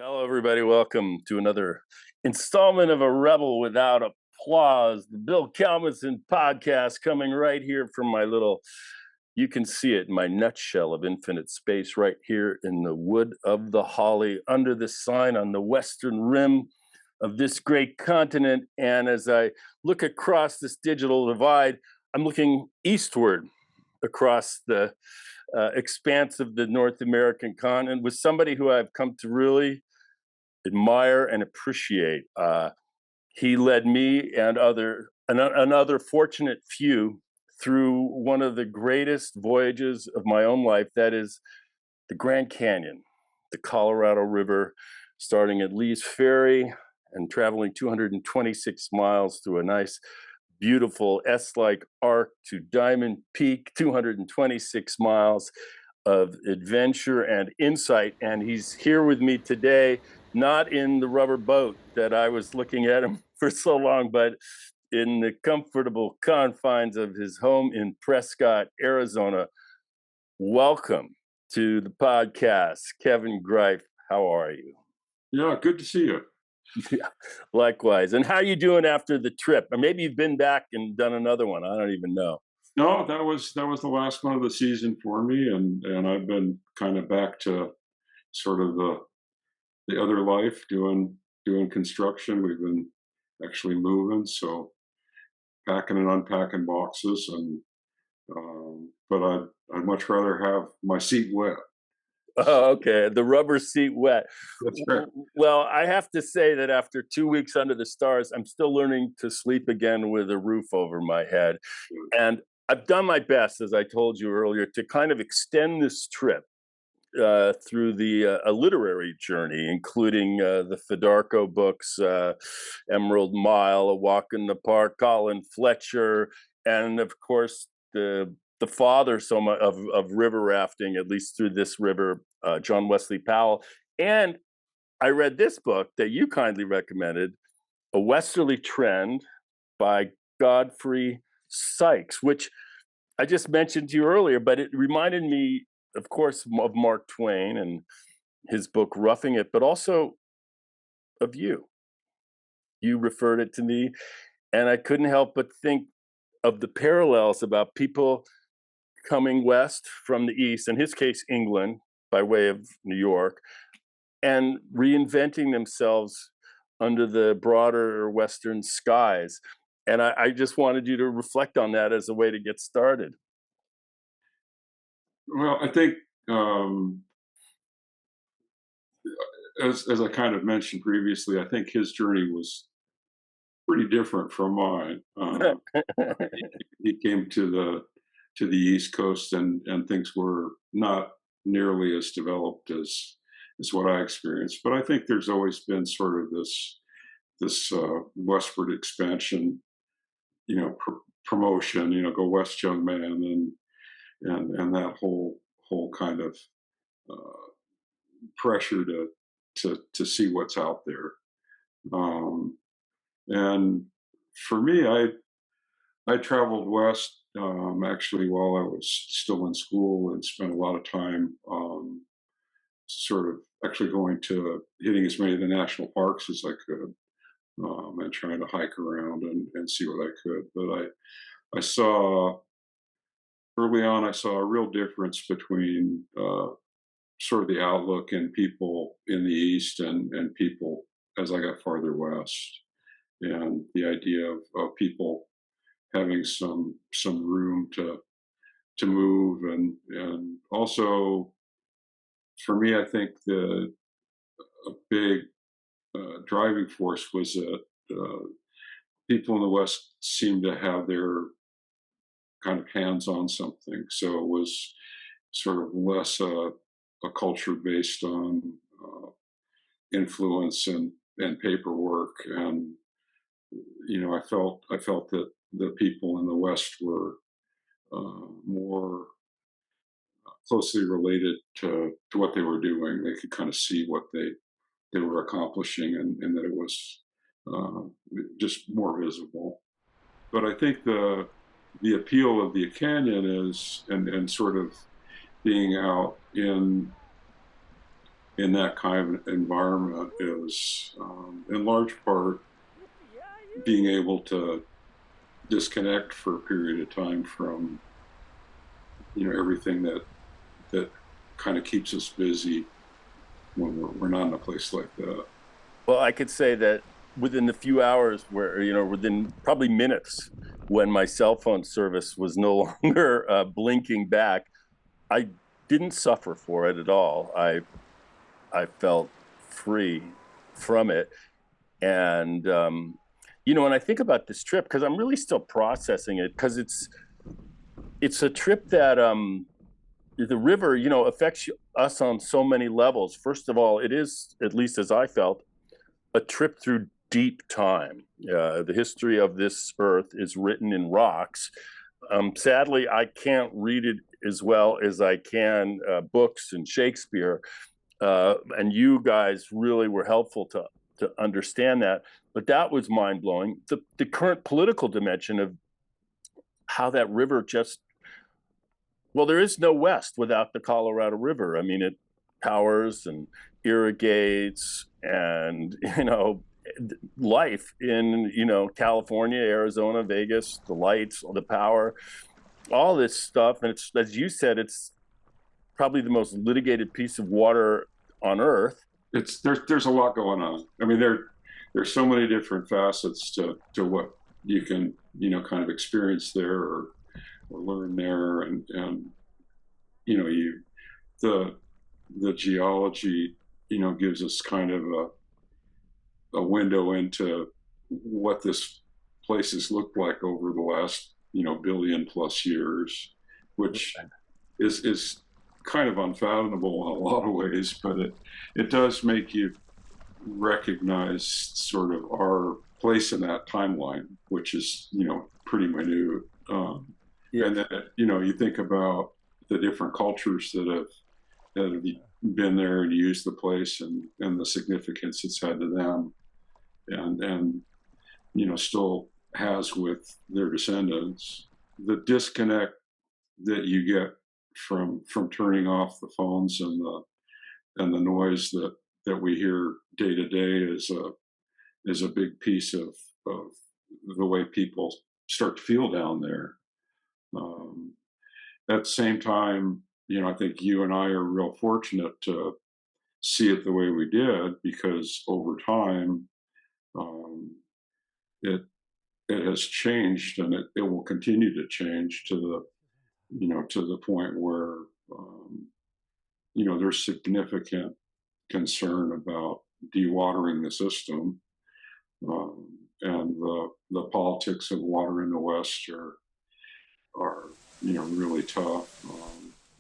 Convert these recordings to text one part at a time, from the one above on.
Hello, everybody. Welcome to another installment of A Rebel Without Applause, the Bill Kalmanson podcast, coming right here from my little, you can see it, my nutshell of infinite space right here in the wood of the holly under the sign on the western rim of this great continent. And as I look across this digital divide, I'm looking eastward across the expanse of the North American continent with somebody who I've come to really admire and appreciate. He led me and another fortunate few through one of the greatest voyages of my own life. That is the Grand Canyon, the Colorado River, starting at Lee's Ferry and traveling 226 miles through a nice, beautiful S-like arc to Diamond Peak, 226 miles of adventure and insight. And he's here with me today, not in the rubber boat that I was looking at him for so long, but in the comfortable confines of his home in Prescott, Arizona. Welcome to the podcast, Kevin Greif. How are you? Yeah, good to see you. Yeah, likewise. And how are you doing after the trip? Or maybe you've been back and done another one. I don't even know. No, that was the last one of the season for me, and I've been kind of back to sort of the other life, doing construction. We've been actually moving, so packing and unpacking boxes, and but I'd much rather have my seat wet. Oh, okay. The rubber seat wet. That's right. Well, I have to say that after 2 weeks under the stars, I'm still learning to sleep again with a roof over my head. And I've done my best, as I told you earlier, to kind of extend this trip through a literary journey, including the Federico books, Emerald Mile, A Walk in the Park, Colin Fletcher, and of course the father so much of river rafting, at least through this river, John Wesley Powell. And I read this book that you kindly recommended, A Westerly Trend by Godfrey Sykes, which I just mentioned to you earlier, but it reminded me, of course, of Mark Twain and his book Roughing It, but also of you. You referred it to me, and I couldn't help but think of the parallels about people coming west from the east, in his case, England, by way of New York, and reinventing themselves under the broader Western skies. And I just wanted you to reflect on that as a way to get started. Well, I think um, as I kind of mentioned previously, I think his journey was pretty different from mine. He came to the East Coast, and things were not nearly as developed as what I experienced. But I think there's always been sort of this westward expansion, promotion, go west, young man, and that whole kind of uh, pressure to see what's out there. Um, and for me, I traveled west actually while I was still in school and spent a lot of time sort of actually going to hitting as many of the national parks as I could, and trying to hike around and see what I could. But I saw early on, I saw a real difference between sort of the outlook in people in the East and people as I got farther west. And the idea of people having some room to move, and also for me, I think the a big driving force was that people in the West seemed to have their kind of hands on something, so it was sort of less a culture based on uh, influence and paperwork. And I felt that the people in the West were more closely related to what they were doing. They could kind of see what they were accomplishing, and that it was uh, just more visible. But I think the appeal of the canyon is and sort of being out in that kind of environment is, in large part, being able to disconnect for a period of time from everything that kind of keeps us busy when we're not in a place like that. Well, I could say that within the few hours where, within probably minutes, when my cell phone service was no longer blinking back, I didn't suffer for it at all. I felt free from it. And, when I think about this trip, because I'm really still processing it, because it's a trip that the river, affects us on so many levels. First of all, it is, at least as I felt, a trip through deep time. The history of this earth is written in rocks. Sadly, I can't read it as well as I can books and Shakespeare. And you guys really were helpful to understand that. But that was mind blowing. The current political dimension of how that river just, well, there is no West without the Colorado River. I mean, it powers and irrigates and, life in, California, Arizona, Vegas, the lights, the power, all this stuff. And it's, as you said, it's probably the most litigated piece of water on earth. There's a lot going on. I mean, there's so many different facets to what you can kind of experience there or learn there, and you the geology gives us kind of a window into what this place has looked like over the last billion plus years, which is kind of unfathomable in a lot of ways, but it does make you recognize sort of our place in that timeline, which is pretty minute. Yeah. And then you think about the different cultures that have been there and used the place, and the significance it's had to them, and still has with their descendants. The disconnect that you get from turning off the phones and the noise that we hear day to day is a big piece of the way people start to feel down there. Um, at the same time, I think you and I are real fortunate to see it the way we did, because over time, um, it it has changed, and it will continue to change to the point where um, there's significant concern about dewatering the system, and the politics of water in the West are really tough.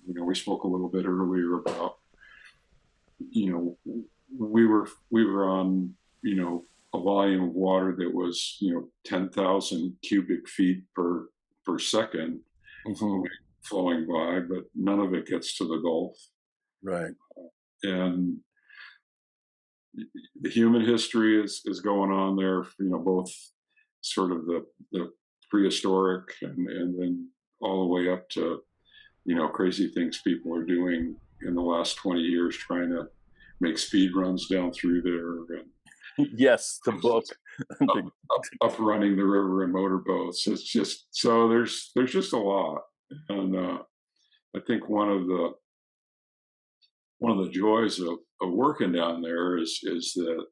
We spoke a little bit earlier about you know we were on a volume of water that was 10,000 cubic feet per second Mhm. flowing by, but none of it gets to the Gulf. Right. And the human history is going on there, both sort of the prehistoric, and then all the way up to crazy things people are doing in the last 20 years, trying to make speed runs down through there, and Yes, the book. up, up running the river in motorboats. It's just so there's just a lot, and I think one of the joys of working down there is that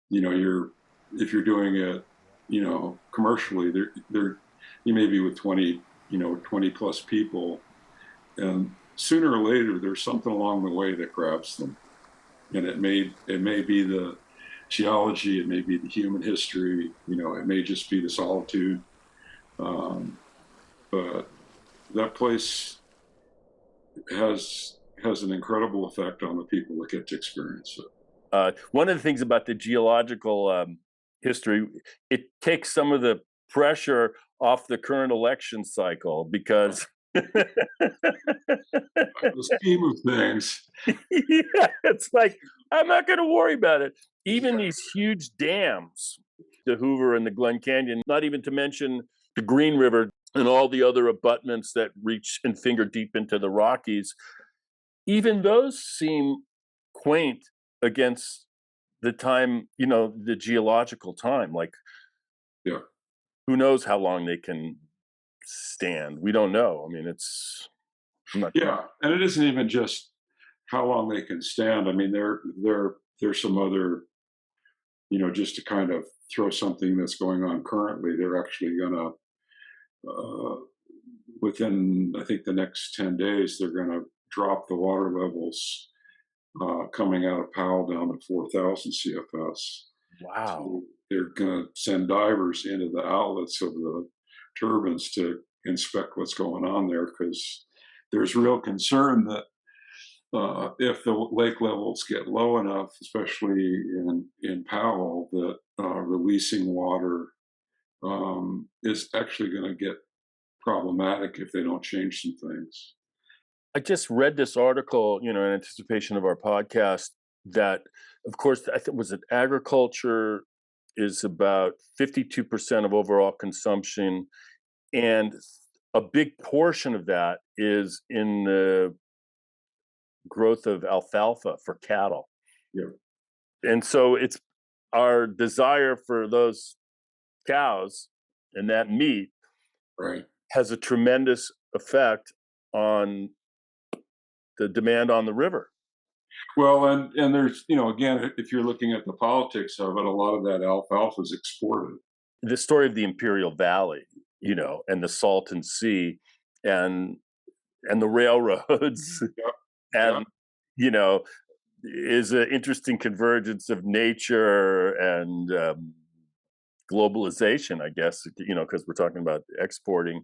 you're if you're doing it commercially, there you may be with 20 plus people, and sooner or later there's something along the way that grabs them, and it may be the geology, it may be the human history, it may just be the solitude, um, but that place has an incredible effect on the people that get to experience it. One of the things about the geological history, it takes some of the pressure off the current election cycle because The scheme of things, yeah, it's like I'm not going to worry about it. Even these huge dams, the Hoover and the Glen Canyon, not even to mention the Green River and all the other abutments that reach and finger deep into the Rockies, even those seem quaint against the time, the geological time. Like, Yeah. who knows how long they can stand? We don't know. I mean, I'm not. Yeah, and it isn't even just how long they can stand. I mean, there's some other, just to kind of throw something that's going on currently. They're actually gonna within, I think, the next 10 days, they're gonna drop the water levels coming out of Powell down to 4,000 CFS. Wow. So they're going to send divers into the outlets of the turbines to inspect what's going on there, because there's real concern that if the lake levels get low enough, especially in Powell, that releasing water is actually going to get problematic if they don't change some things. I just read this article, in anticipation of our podcast, that, of course, I think was it agriculture is about 52% of overall consumption, and a big portion of that is in the growth of alfalfa for cattle. Yeah, And so it's our desire for those cows and that meat right. has a tremendous effect on the demand on the river. Well, and there's, again, if you're looking at the politics of it, a lot of that alfalfa is exported. The story of the Imperial Valley, and the Salton Sea, and the railroads, Yep. Yeah. and you know, is an interesting convergence of nature and globalization, I guess. Because we're talking about exporting,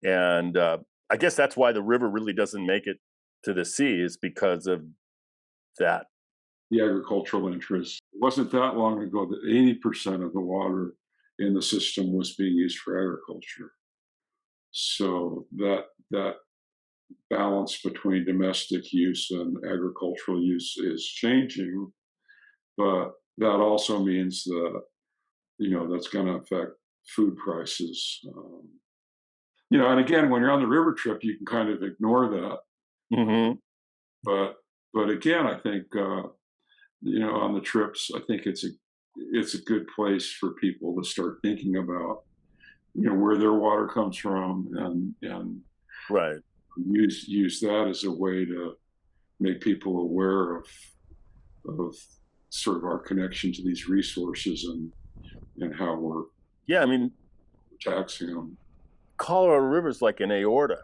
and I guess that's why the river really doesn't make it to the sea, is because of that. The agricultural interests. It wasn't that long ago that 80% of the water in the system was being used for agriculture. So that balance between domestic use and agricultural use is changing, but that also means that that's going to affect food prices. And again, when you're on the river trip, you can kind of ignore that, Hmm. but again, I think on the trips, I think it's a good place for people to start thinking about where their water comes from, and Right. use that as a way to make people aware of sort of our connection to these resources, and how we're Yeah, I mean, taxing them. Colorado River is like an aorta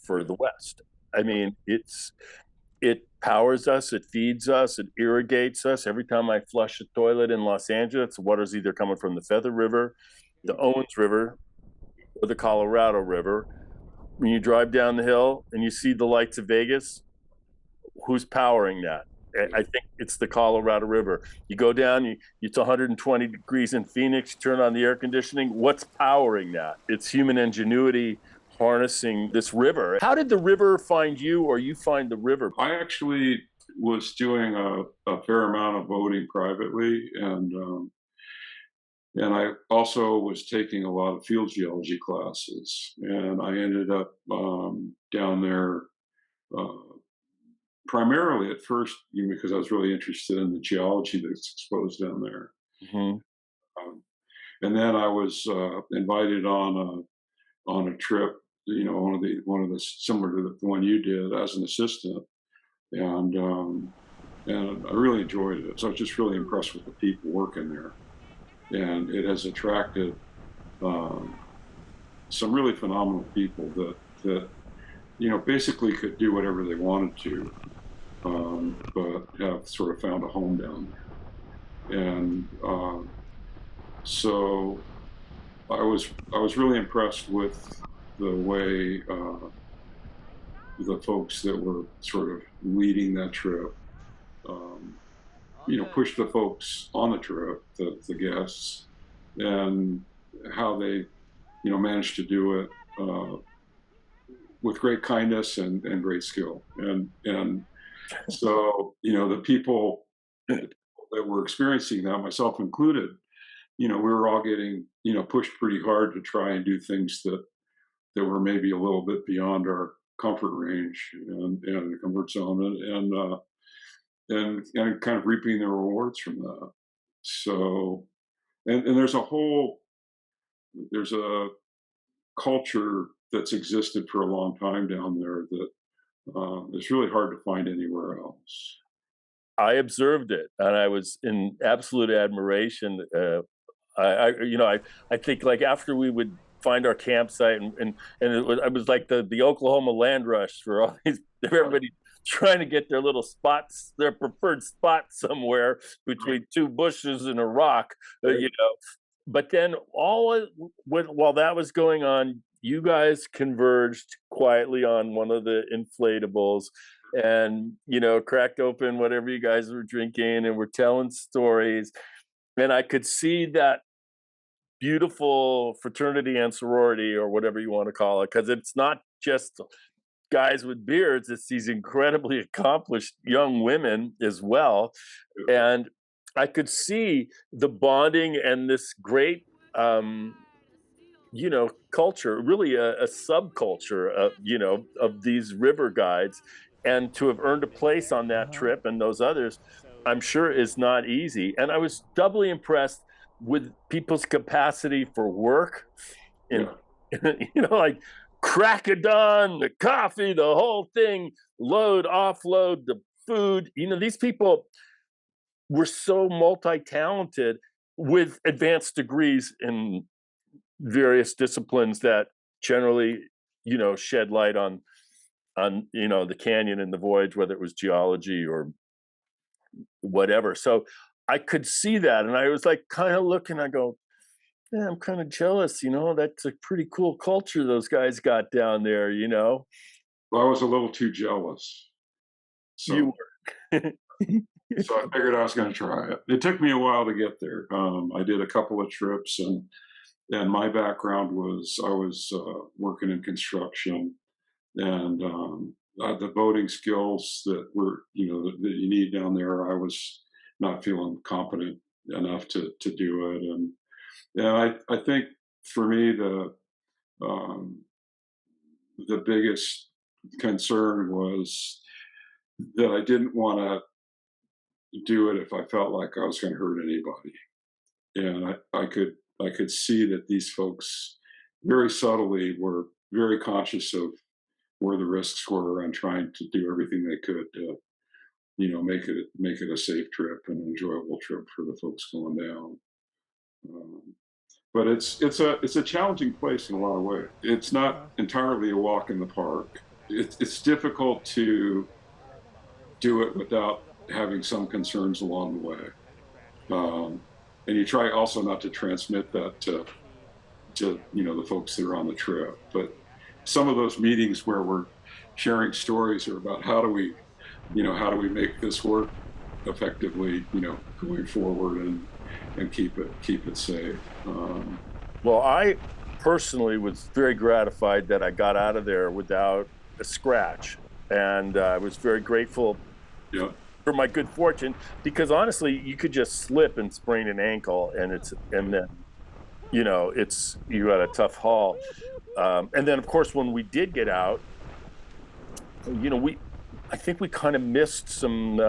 for Yeah, the West. I mean, it powers us, it feeds us, it irrigates us. Every time I flush a toilet in Los Angeles, the water's either coming from the Feather River, yeah, the Owens River, or the Colorado River. When you drive down the hill and you see the lights of Vegas, who's powering that? yeah. I think it's the Colorado River. You go down, it's 120 degrees in Phoenix, you turn on the air conditioning. What's powering that? It's human ingenuity harnessing this river. How did the river find you, or you find the river? I actually was doing a fair amount of voting privately, and I also was taking a lot of field geology classes, and I ended up down there uh, primarily at first, because I was really interested in the geology that's exposed down there. Mhm. Um, and then I was invited on a trip, one of the similar to the one you did, as an assistant, and I really enjoyed it. So I was just really impressed with the people working there, and it has attracted um, some really phenomenal people that basically could do whatever they wanted to, but have sort of found a home down there. And so I was really impressed with the way the folks that were sort of leading that trip, um, pushed the folks on the trip, the guests, and how they managed to do it with great kindness and great skill. And so the people that were experiencing that, myself included, we were all getting pushed pretty hard to try and do things that were maybe a little bit beyond our comfort range and comfort zone, and kind of reaping the rewards from that. So, and there's a culture that's existed for a long time down there that is really hard to find anywhere else. I observed it, and I was in absolute admiration. I think like after we would find our campsite, and it was like the Oklahoma land rush for all these Right, everybody trying to get their little spots, their preferred spot somewhere right, between two bushes and a rock, right. But then while that was going on, you guys converged quietly on one of the inflatables and cracked open whatever you guys were drinking and were telling stories, and I could see that beautiful fraternity and sorority or whatever you want to call it, because it's not just guys with beards, it's these incredibly accomplished young women as well. And I could see the bonding and this great culture, really a subculture, of these river guides, and to have earned a place on that trip and those others, I'm sure is not easy. And I was doubly impressed with people's capacity for work and, Yeah. like crack a dawn, the coffee, the whole thing, load, offload, the food. These people were so multi-talented with advanced degrees in various disciplines that generally, shed light on the canyon and the voyage, whether it was geology or whatever. So I could see that, and I was like kind of looking. I go, yeah, I'm kind of jealous. That's a pretty cool culture those guys got down there. Well, I was a little too jealous, You so were. I figured I was going to try it. It took me a while to get there. I did a couple of trips, and my background was I was working in construction, and the boating skills that were that you need down there. I was not feeling competent enough to do it, and I think for me um, the biggest concern was that I didn't want to do it if I felt like I was going to hurt anybody. And I could see that these folks very subtly were very conscious of where the risks were and trying to do everything they could to make it a safe trip and enjoyable trip for the folks going down. Um, but it's a challenging place in a lot of ways. It's not entirely a walk in the park. It's difficult to do it without having some concerns along the way. And you try also not to transmit that to the folks that are on the trip. But some of those meetings where we're sharing stories are about how do we make this work effectively, going forward and keep it safe. Well, I personally was very gratified that I got out of there without a scratch, and I was very grateful Yeah, for my good fortune, because honestly, you could just slip and sprain an ankle, and then it's you had a tough haul. And then, of course, when we did get out, we I think we kind of missed some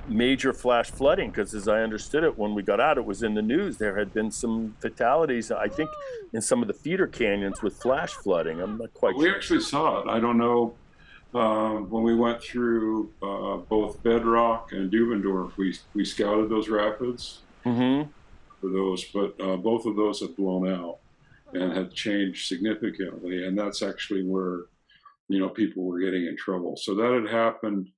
major flash flooding, because, as I understood it, when we got out, it was in the news. There had been some fatalities, I think, in some of the feeder canyons with flash flooding. I'm not quite we sure. actually saw it. I don't know. When we went through both Bedrock and Dubendorf, we scouted those rapids Hmm. for those, but both of those have blown out and have changed significantly. And that's actually where people were getting in trouble. So that had happened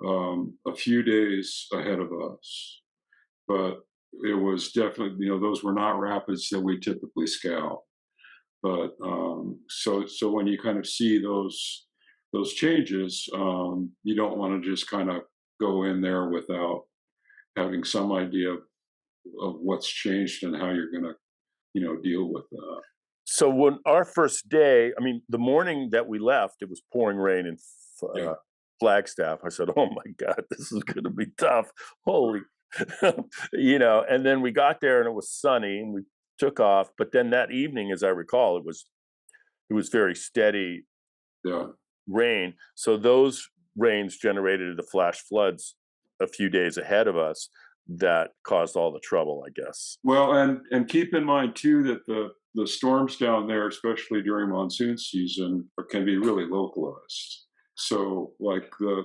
a few days ahead of us, but it was definitely those were not rapids that we typically scout. But so when you kind of see those changes, you don't want to just kind of go in there without having some idea of what's changed and how you're going to deal with that. So when our first day, I mean, the morning that we left, it was pouring rain in Yeah, uh, Flagstaff. I said, "Oh my God, this is going to be tough." Holy, And then we got there and it was sunny and we took off. But then that evening, as I recall, it was very steady yeah, rain. So those rains generated the flash floods a few days ahead of us that caused all the trouble, I guess. Well, and keep in mind too that the storms down there, especially during monsoon season, can be really localized. So, like the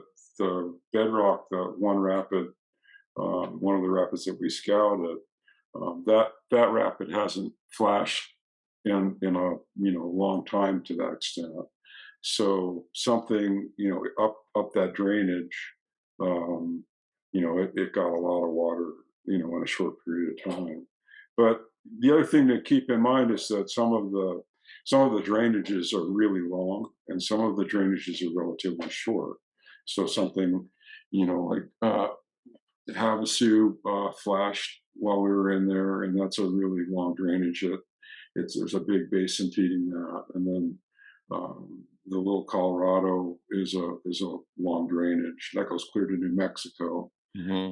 bedrock, the one of the rapids that we scouted, that rapid hasn't flashed in a long time to that extent. So something up that drainage, um, it got a lot of water in a short period of time. But the other thing to keep in mind is that some of the drainages are really long, and some of the drainages are relatively short. So something like Havasu flashed while we were in there, and that's a really long drainage. There's a big basin feeding that, and then the Little Colorado is a long drainage that goes clear to New Mexico. Hmm.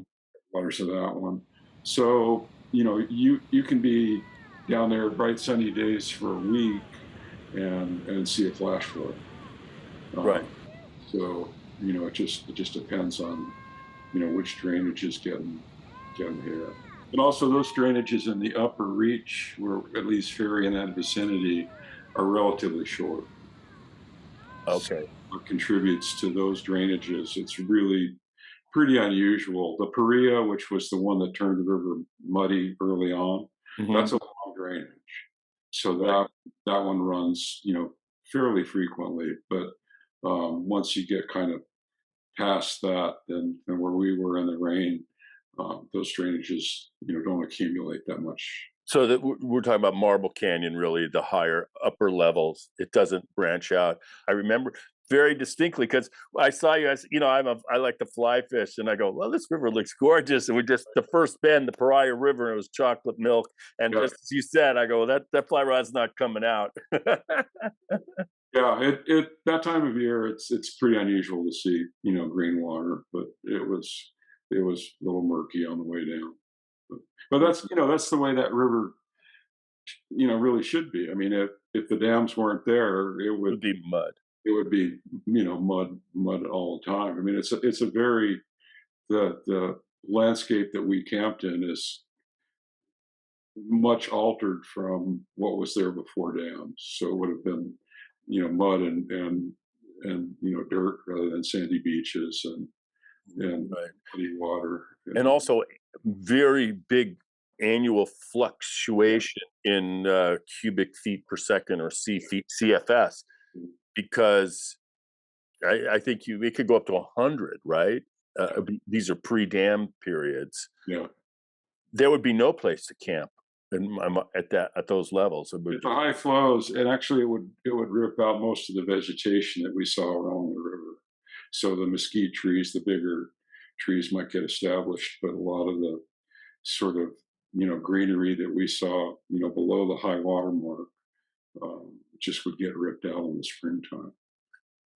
Waters of that one. So you can be down there bright sunny days for a week and see a flash flood. Right. So it just depends on which drainage is getting hit. And also those drainages in the upper reach, where at least Ferry in that vicinity, are relatively short. So Okay. what contributes to those drainages, it's really pretty unusual. The Paria, which was the one that turned the river muddy early on, Hmm. that's a long drainage. So Right. that one runs, fairly frequently. But once you get kind of past that, then where we were in the rain, those drainages, don't accumulate that much. So that we're talking about Marble Canyon, really the higher upper levels. It doesn't branch out. I remember very distinctly because I saw you. I like to fly fish, and I go, well, this river looks gorgeous. And we just the first bend, the Pariah River, and it was chocolate milk. And Yeah, just as you said, I go, well, that fly rod's not coming out. yeah. It that time of year, it's pretty unusual to see green water, but it was a little murky on the way down. But that's the way that river really should be. I mean, if the dams weren't there, it It would would be mud. it would be mud all the time. I mean, it's a very the landscape that we camped in is much altered from what was there before dams. So it would have been mud and dirt rather than sandy beaches and Right. muddy water. And And also very big annual yeah, fluctuation in cubic feet per second or CFS because I think it could go up to 100, right? These are pre-dam periods. yeah. There would be no place to camp at those levels. It would At the high flows, and actually it would rip out most of the vegetation that we saw along the river. So the mesquite trees, the bigger trees might get established, but a lot of the sort of greenery that we saw below the high water mark just would get ripped out in the springtime.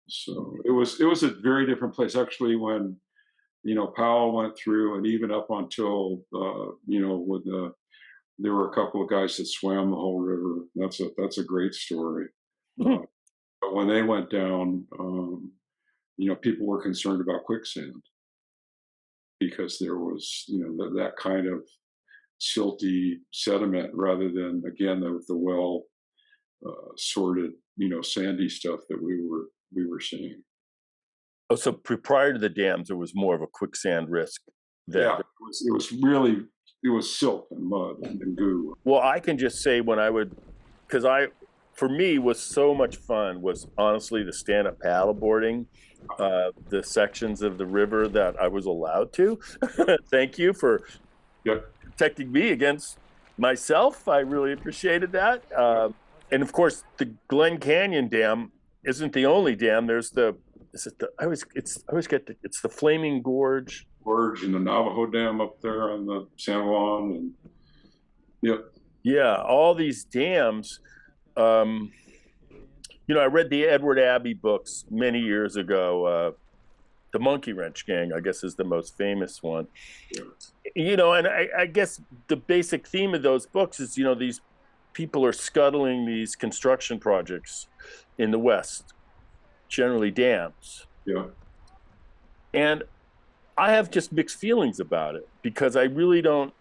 So it was a very different place actually when Powell went through, and even up until with there were a couple of guys that swam the whole river. That's a great story. Uh, but when they went down, people were concerned about quicksand because there was that kind of silty sediment rather than again the well sorted sandy stuff that we were seeing. Oh, so prior to the dams, there was more of a quicksand risk than. Yeah, it was silt and mud and goo. Well, I can just say when I would, because for me, was so much fun was honestly the stand up paddleboarding, the sections of the river that I was allowed to. Thank you for Yep. protecting me against myself. I really appreciated that. And of course, the Glen Canyon Dam isn't the only dam. There's is it the, I always get it's the Flaming Gorge. Gorge and the Navajo Dam up there on the San Juan, and yep, Yeah, all these dams. Um, I read the Edward Abbey books many years ago. The Monkey Wrench Gang, I guess, is the most famous one. yeah, And I guess the basic theme of those books is, these people are scuttling these construction projects in the West, generally dams. yeah, And I have just mixed feelings about it because I really don't,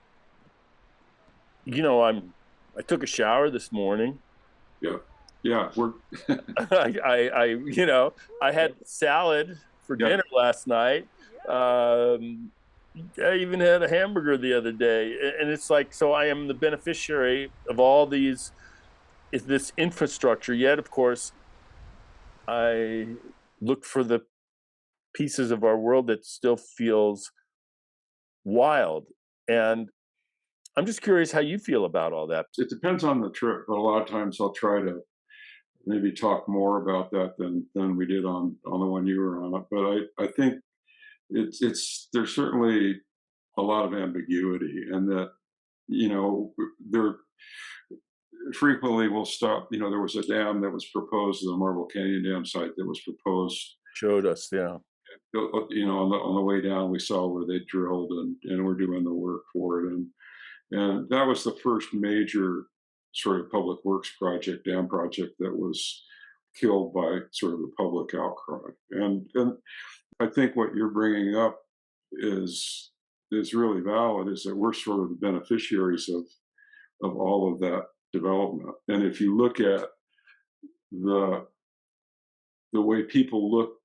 I took a shower this morning. Yeah, yeah, we're I had salad for yeah. dinner last night. Um, I even had a hamburger the other day, and it's like, so I am the beneficiary of all these, is this infrastructure. Yet, of course, I look for the pieces of our world that still feels wild, and I'm just curious how you feel about all that. It depends on the trip, but a lot of times I'll try to maybe talk more about that than we did on the one you were on. But I think it's there's certainly a lot of ambiguity, and that there frequently will stop. There was a dam that was proposed, the Marble Canyon Dam site that was proposed. Showed us, yeah. On the way down, we saw where they drilled and were doing the work for it, and that was the first major sort of public works project, dam project, that was killed by sort of the public outcry. And I think what you're bringing up is is really valid. Is that we're sort of the beneficiaries of all of that development. And if you look at the the way people look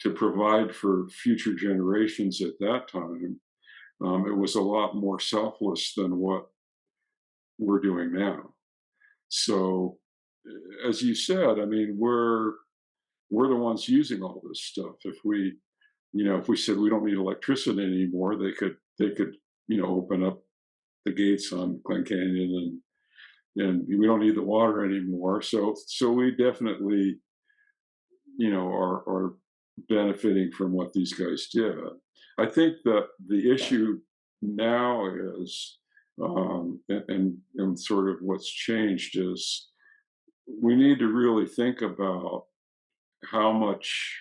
to provide for future generations at that time, it was a lot more selfless than what we're doing now. So, as you said, I mean, we're the ones using all this stuff. If we said we don't need electricity anymore, they could open up the gates on Glen Canyon, and we don't need the water anymore. So we definitely are benefiting from what these guys did. I think that the issue now is, and sort of what's changed is we need to really think about how much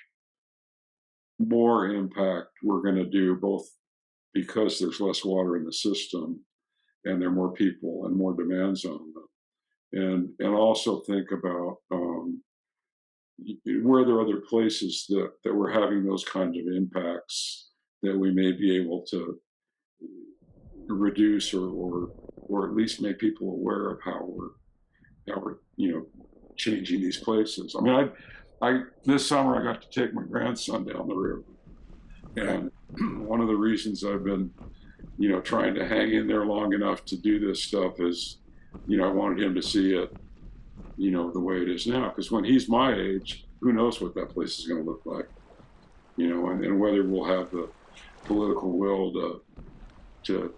more impact we're going to do, both because there's less water in the system and there are more people and more demands on them, and also think about were there other places that were having those kinds of impacts that we may be able to reduce, or at least make people aware of how we're changing these places. I mean, I this summer I got to take my grandson down the river, Okay. and one of the reasons I've been trying to hang in there long enough to do this stuff is I wanted him to see it the way it is now, because when he's my age, who knows what that place is going to look like, and whether we'll have the political will to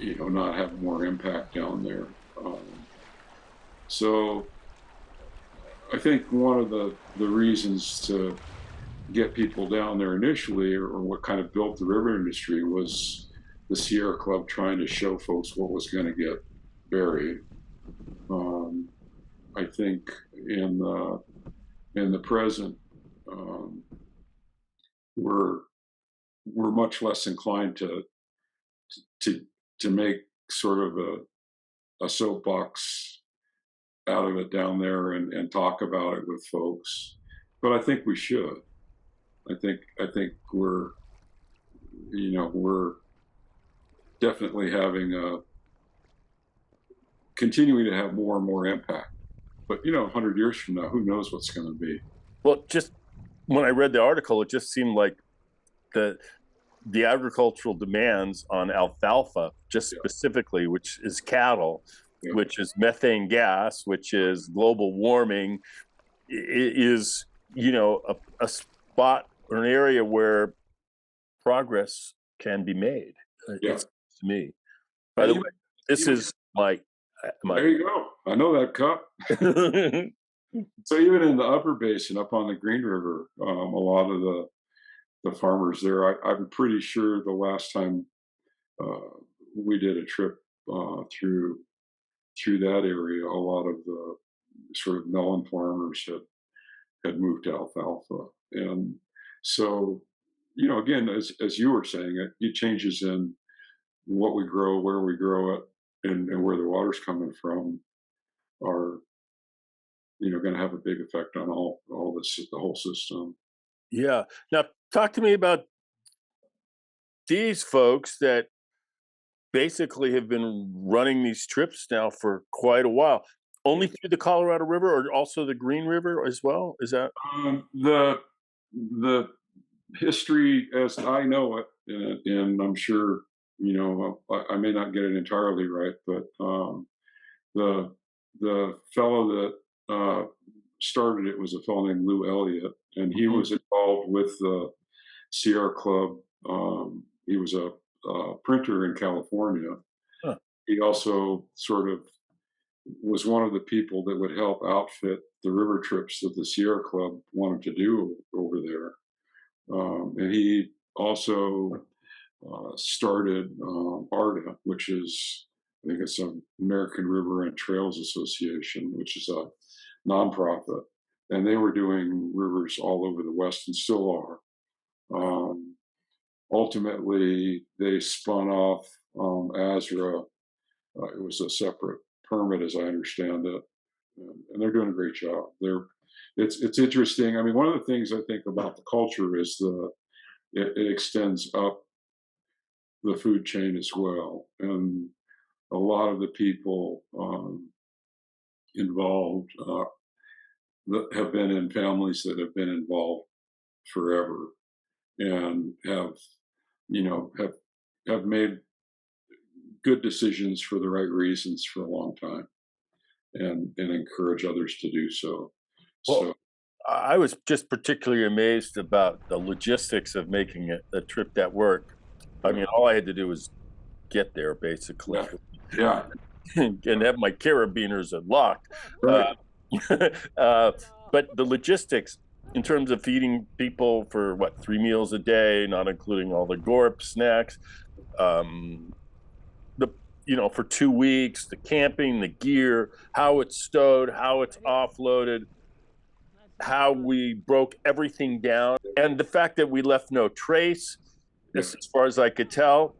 not have more impact down there. So I think one of the reasons to get people down there initially, or what kind of built the river industry, was the Sierra Club trying to show folks what was going to get buried. Um, I think in the present, um, we're we're much less inclined to to make sort of a soapbox out of it down there, and talk about it with folks. But I think we should. I think we're definitely having a continuing to have more and more impact. But 100 years from now, who knows what's going to be? Well, just when I read the article, it just seemed like the the agricultural demands on alfalfa, just Yeah, specifically, which is cattle, yeah, which is methane gas, which is global warming, is a spot or an area where progress can be made. yeah. It's to me. By And the way, this even is my there you go. I know that cup. So even in the upper basin, up on the Green River, a lot of the farmers there, I'm pretty sure the last time uh, we did a trip through that area, a lot of the sort of melon farmers had moved to alfalfa. And so, again, as you were saying, it changes in what we grow, where we grow it, and where the water's coming from, are going to have a big effect on all this, the whole system. Yeah. Now, talk to me about these folks that basically have been running these trips now for quite a while, only through the Colorado River or also the Green River as well? Is that The history as I know it, and I'm sure I may not get it entirely right, but the the fellow that started it was a fellow named Lou Elliott, and he Mhm. was involved with the Sierra Club. He was a printer in California. Huh. He also sort of was one of the people that would help outfit the river trips that the Sierra Club wanted to do over there. And he also started ARDA, which is, I think it's an American River and Trails Association, which is a nonprofit. And they were doing rivers all over the West and still are. Um, Ultimately, they spun off ASRA. It was a separate permit, as I understand it, and they're doing a great job. It's interesting. I mean, one of the things I think about the culture is it extends up the food chain as well, and a lot of the people involved that have been in families that have been involved forever and have made good decisions for the right reasons for a long time, and encourage others to do so. Well, So I was just particularly amazed about the logistics of making a trip that work. I mean, yeah, all I had to do was get there basically yeah, yeah, and have my carabiners unlocked. Uh, right. uh, but the logistics in terms of feeding people for what, 3 meals a day, not including all the gorp snacks, um, the for 2 weeks, the camping, the gear, how it's stowed, how it's offloaded, how we broke everything down, and the fact that we left no trace, Yeah, as far as I could tell.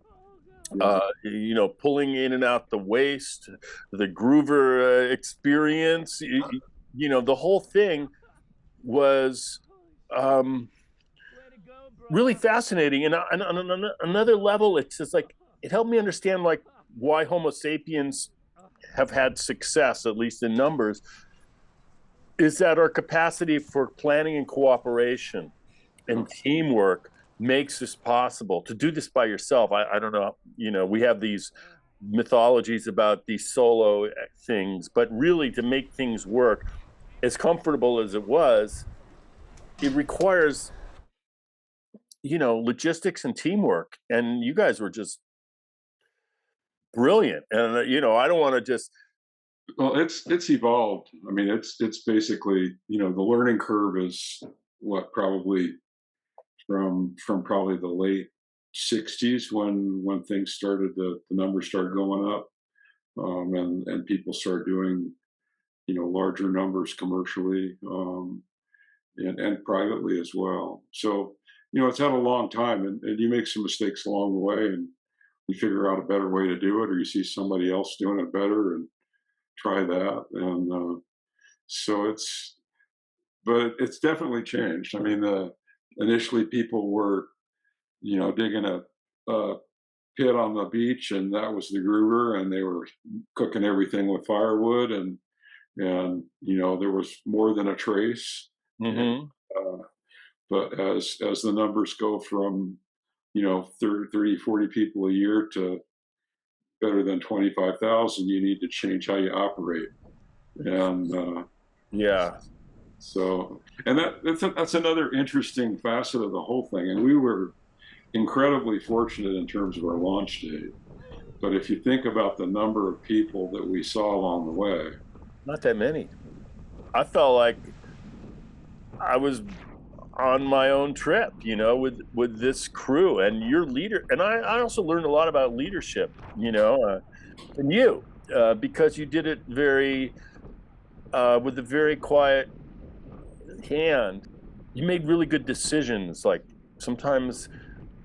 yeah, Pulling in and out the waste, the Groover experience, the whole thing was um, really fascinating. And on another level, it's just like it helped me understand like why Homo sapiens have had success, at least in numbers, is that our capacity for planning and cooperation yeah, and teamwork makes this possible. To do this by yourself, I don't know, we have these mythologies about these solo things, but really to make things work, as comfortable as it was, it requires, logistics and teamwork. And you guys were just brilliant. And, I don't want to just, well, it's evolved. I mean, it's basically, the learning curve is what, probably from probably the late '60s, when things started, the numbers started going up, and people started doing larger numbers commercially, and privately as well. So it's had a long time, and you make some mistakes along the way, and you figure out a better way to do it, or you see somebody else doing it better and try that. And so but it's definitely changed. I mean, initially people were digging a pit on the beach, and that was the groover, and they were cooking everything with firewood, and there was more than a trace. And, mm-hmm. uh, but as the numbers go from 30, 40 people a year to better than 25,000, you need to change how you operate. And Yeah. so, and that's another interesting facet of the whole thing. And we were incredibly fortunate in terms of our launch date. But if you think about the number of people that we saw along the way, Not that many. I felt like I was on my own trip, with this crew and your leader. And I also learned a lot about leadership, from you, because you did it very with a very quiet hand. You made really good decisions. Like sometimes,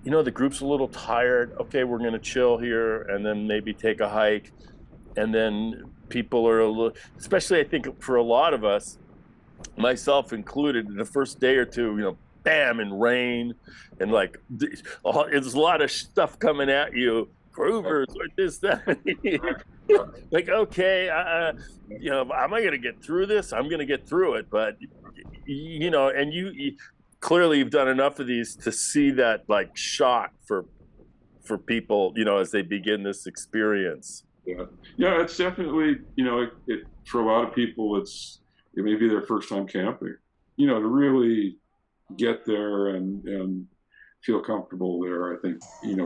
the group's a little tired. Okay, we're going to chill here and then maybe take a hike. And then people are a little, especially I think for a lot of us, myself included, the first day or two, bam, and rain, and like there's a lot of stuff coming at you. Groovers, like this, that. Like, okay, am I going to get through this? I'm going to get through it, but and you clearly you've done enough of these to see that like shock for people, as they begin this experience. Yeah, yeah, it's definitely, for a lot of people, it may be their first time camping. To really get there and feel comfortable there. I think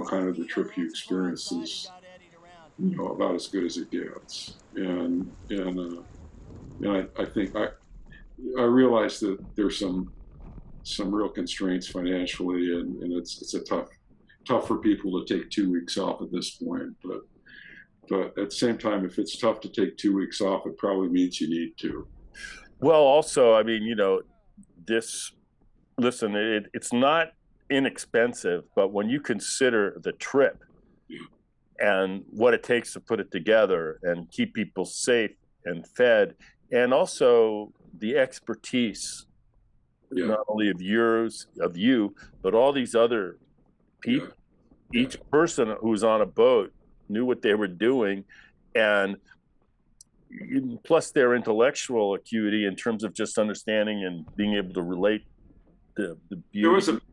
kind of the trip you experience is about as good as it gets. And I think I realize that there's some real constraints financially, and it's a tough for people to take 2 weeks off at this point. But at the same time, if it's tough to take 2 weeks off, it probably means you need to. Well, also, I mean, this, listen, it's not inexpensive, but when you consider the trip Yeah, and what it takes to put it together and keep people safe and fed, and also the expertise, yeah, not only of you, but all these other yeah, people, yeah, each person who's on a boat knew what they were doing, and plus their intellectual acuity in terms of just understanding and being able to relate the beauty.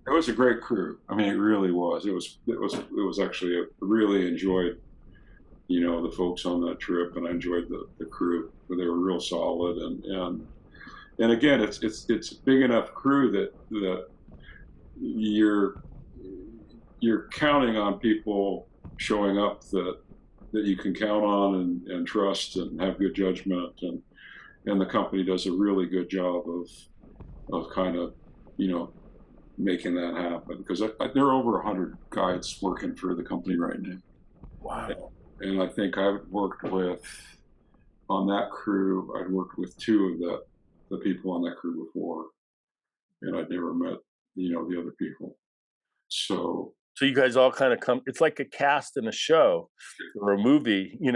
it was a great crew. I mean, it really was. It was actually really enjoyed the folks on that trip, and I enjoyed the crew. They were real solid, and again, it's a big enough crew that you're you're counting on people showing up that you can count on and trust and have good judgment, and the company does a really good job of kind of you know making that happen, because there are over 100 guides working for the company right now. Wow. And I think I've worked with on that crew. I'd worked with two of the people on that crew before, and I'd never met the other people. So So you guys all kind of come, it's like a cast in a show or a movie, you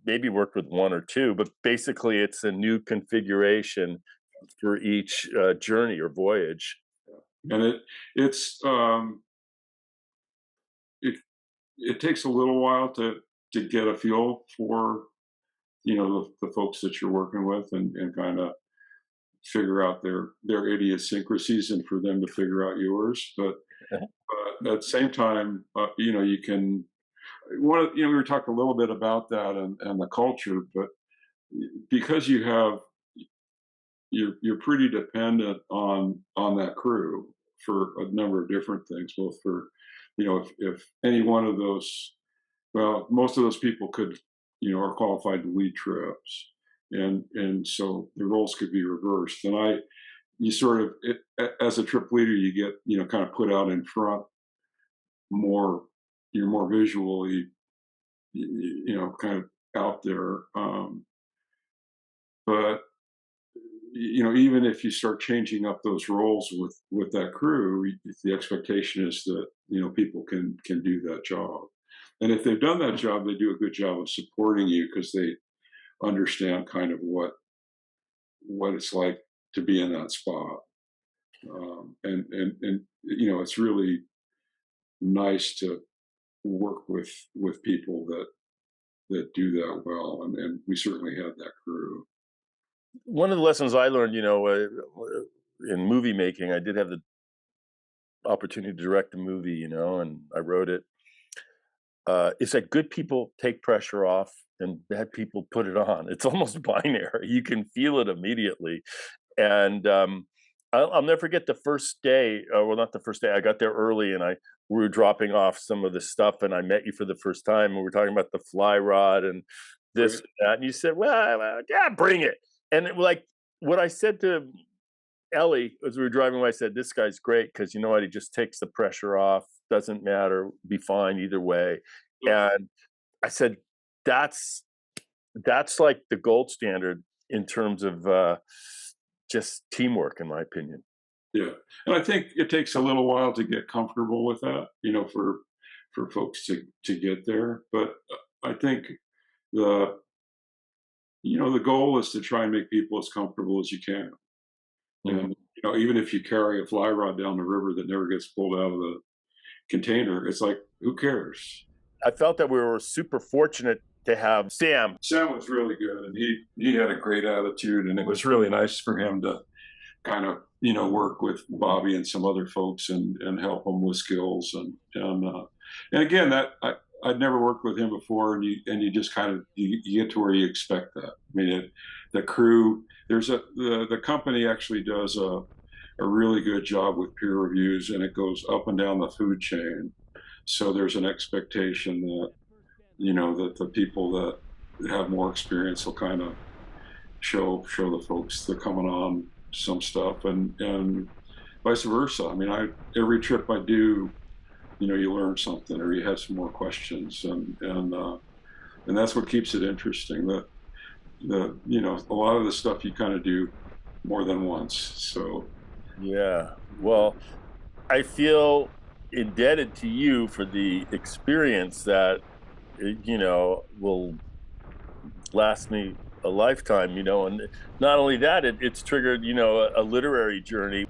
maybe worked with one or two, but basically it's a new configuration for each journey or voyage. and it's it it takes a little while to get a feel for the folks that you're working with, and kind of figure out their idiosyncrasies, and for them to figure out yours. But at the same time, you can we were talking a little bit about that, and the culture, but because you're pretty dependent on that crew for a number of different things, both for if any one of those, well, most of those people could are qualified to lead trips, and so the roles could be reversed. And you sort of as a trip leader, you get kind of put out in front more. You're more visually kind of out there, but even if you start changing up those roles with that crew, the expectation is that people can do that job. And if they've done that job, they do a good job of supporting you, because they understand kind of what it's like to be in that spot. And it's really nice to work with people that do that well, and we certainly had that crew. One of the lessons I learned, in movie making, I did have the opportunity to direct a movie, and I wrote it. Is that good people take pressure off and bad people put it on. It's almost binary. You can feel it immediately. And I'll never forget the first day. Well, not the first day. I got there early, and we were dropping off some of the stuff, and I met you for the first time. And we were talking about the fly rod and this Right. and that. And you said, "Well, yeah, bring it." And like what I said to Ellie, as we were driving away, I said, "This guy's great because you know what? He just takes the pressure off. Doesn't matter. Be fine either way." And I said, "That's like the gold standard in terms of just teamwork, in my opinion." Yeah, and I think it takes a little while to get comfortable with that, for folks to get there. But I think the the goal is to try and make people as comfortable as you can, Mhm. and Even if you carry a fly rod down the river that never gets pulled out of the container, it's like, who cares? I felt that we were super fortunate to have Sam. Sam was really good, and he had a great attitude, and it was really nice for him to kind of work with Bobby and some other folks and help them with skills and again I'd never worked with him before, and you just kind of you get to where you expect that. I mean, the crew, the company actually does a really good job with peer reviews, and it goes up and down the food chain. So there's an expectation that that the people that have more experience will kind of show the folks that are coming on some stuff, and vice versa. I mean, I every trip I do, you learn something or you have some more questions, and that's what keeps it interesting. The a lot of the stuff you kind of do more than once. So Yeah. Well, I feel indebted to you for the experience that will last me a lifetime. And not only that, it's triggered a literary journey.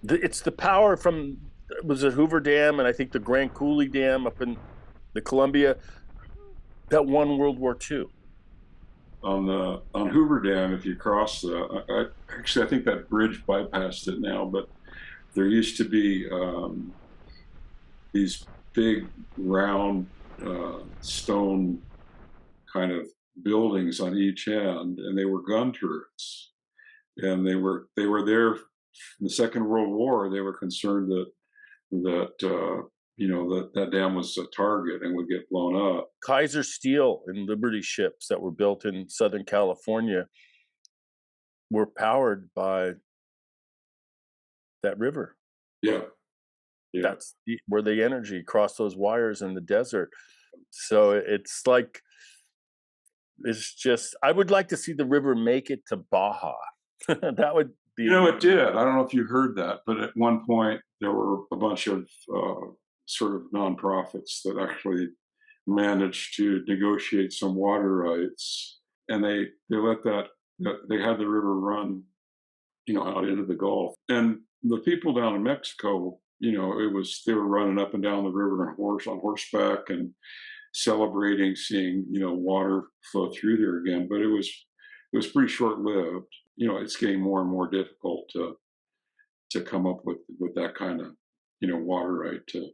It's the power from, was it Hoover Dam, and I think the Grand Coulee Dam up in the Columbia, that won World War II. on Hoover Dam, if you cross actually I think that bridge bypassed it now, but there used to be these big round stone kind of buildings on each end, and they were gun turrets, and they were there in the Second World War. They were concerned that dam was a target and would get blown up. Kaiser Steel and Liberty ships that were built in Southern California were powered by that river. Yeah, yeah. That's where the energy crossed those wires in the desert. So it's like, it's just, I would like to see the river make it to Baja. That would be. It did. I don't know if you heard that, but at one point there were a bunch of sort of nonprofits that actually managed to negotiate some water rights, and they let they had the river run, out into the Gulf. And the people down in Mexico, they were running up and down the river on horseback and celebrating seeing, water flow through there again. But it was pretty short lived. It's getting more and more difficult to come up with that kind of, water right to,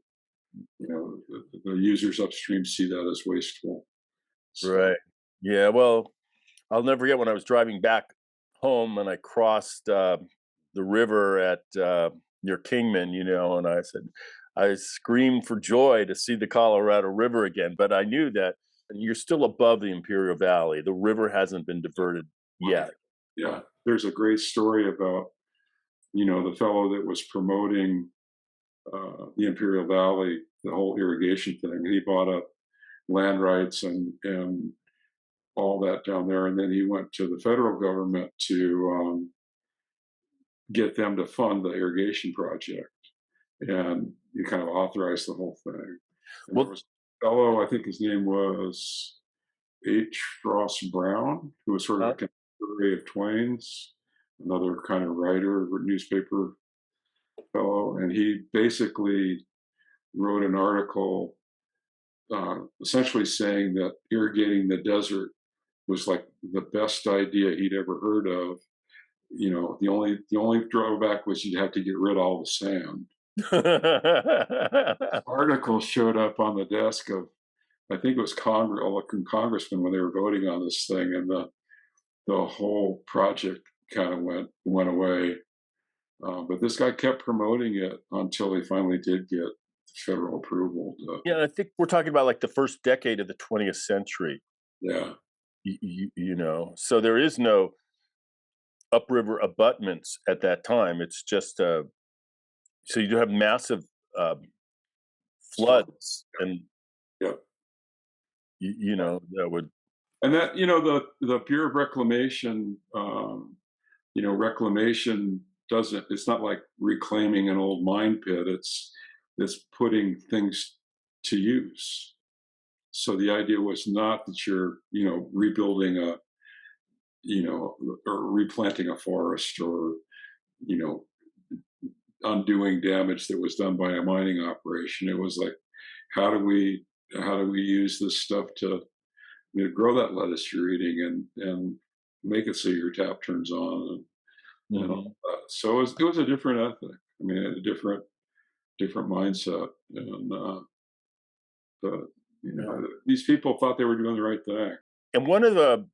the users upstream see that as wasteful. So Right. Yeah. Well, I'll never forget when I was driving back home and I crossed the river at near Kingman, and I screamed for joy to see the Colorado River again. But I knew that you're still above the Imperial Valley. The river hasn't been diverted right. yet. Yeah, there's a great story about the fellow that was promoting the Imperial Valley, the whole irrigation thing. He bought up land rights and all that down there, and then he went to the federal government to get them to fund the irrigation project, and he kind of authorized the whole thing. And there Well, was a fellow, I think his name was H. Ross Brown, who was sort of a uh, contemporary of Twain's, another kind of writer, newspaper fellow, and he basically wrote an article essentially saying that irrigating the desert was like the best idea he'd ever heard of. The only drawback was you'd have to get rid of all the sand. Article showed up on the desk of, I think it was congressman when they were voting on this thing, and the whole project kind of went away. But this guy kept promoting it until they finally did get federal approval. yeah, I think we're talking about like the first decade of the 20th century. Yeah, So there is no upriver abutments at that time. It's just so you do have massive uh, storm. floods, and Yeah, that would. and that the Bureau of Reclamation, reclamation doesn't. It's not like reclaiming an old mine pit. It's putting things to use. So the idea was not that you're rebuilding or replanting a forest, or you know undoing damage that was done by a mining operation. It was like, how do we use this stuff to, grow that lettuce you're eating and make it so your tap turns on and all Mhm. that. So it was a different ethic. I mean, a different mindset, and but Yeah. these people thought they were doing the right thing. And one of the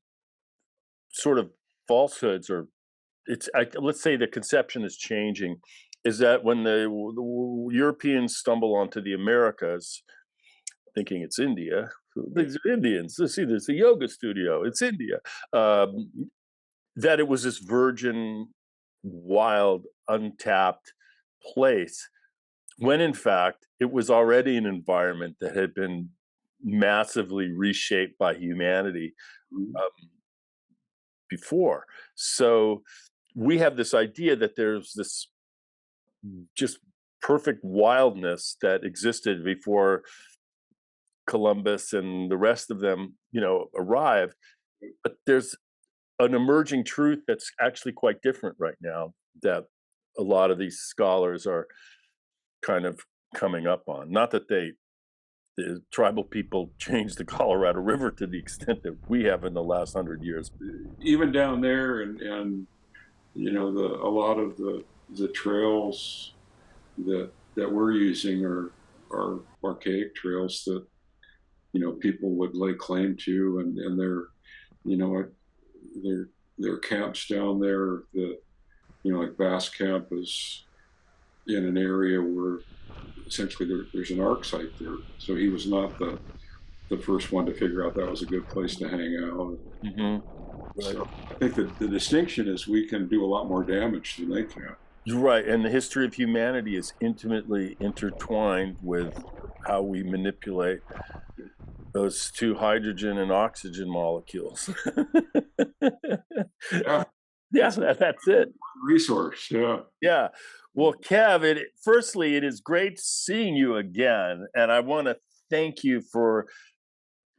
sort of falsehoods, or let's say the conception is changing, is that when the Europeans stumble onto the Americas, thinking it's India, these are Indians. See, there's a yoga studio. It's India. Um, that it was this virgin, wild, untapped place, when in fact it was already an environment that had been massively reshaped by humanity Mhm. uh, before. So we have this idea that there's this just perfect wildness that existed before Columbus and the rest of them, arrived. But there's an emerging truth that's actually quite different right now that a lot of these scholars are kind of coming up on. Not that the tribal people changed the Colorado River to the extent that we have in the last 100 years. Even down there, and a lot of the trails that we're using are archaic trails that people would lay claim to, and you know their camps down there that like Bass Camp is in an area where essentially there's an arc site there, so he was not the first one to figure out that was a good place to hang out. Mhm. Right. So I think that the distinction is we can do a lot more damage than they can. You're right, and the history of humanity is intimately intertwined with how we manipulate those two hydrogen and oxygen molecules. Yeah, Yeah, it's a that's it. resource. Yeah. Yeah. Well, Kev, firstly, it is great seeing you again, and I wanna thank you for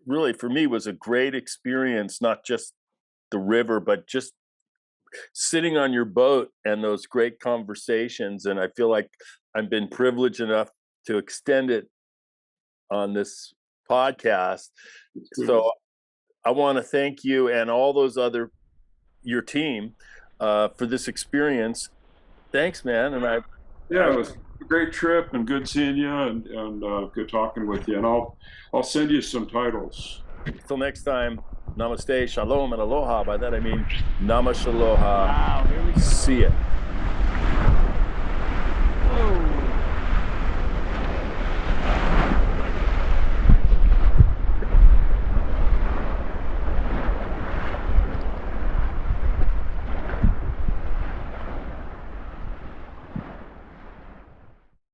really, for me, was a great experience, not just the river, but just sitting on your boat and those great conversations. And I feel like I've been privileged enough to extend it on this podcast. It's good. So I want to thank you and all those other your team for this experience. Thanks, man. And Yeah, it was a great trip and good seeing you and good talking with you. And I'll send you some titles. till next time, namaste, shalom, and aloha. By that I mean namasaloha. Wow, here we go. See ya.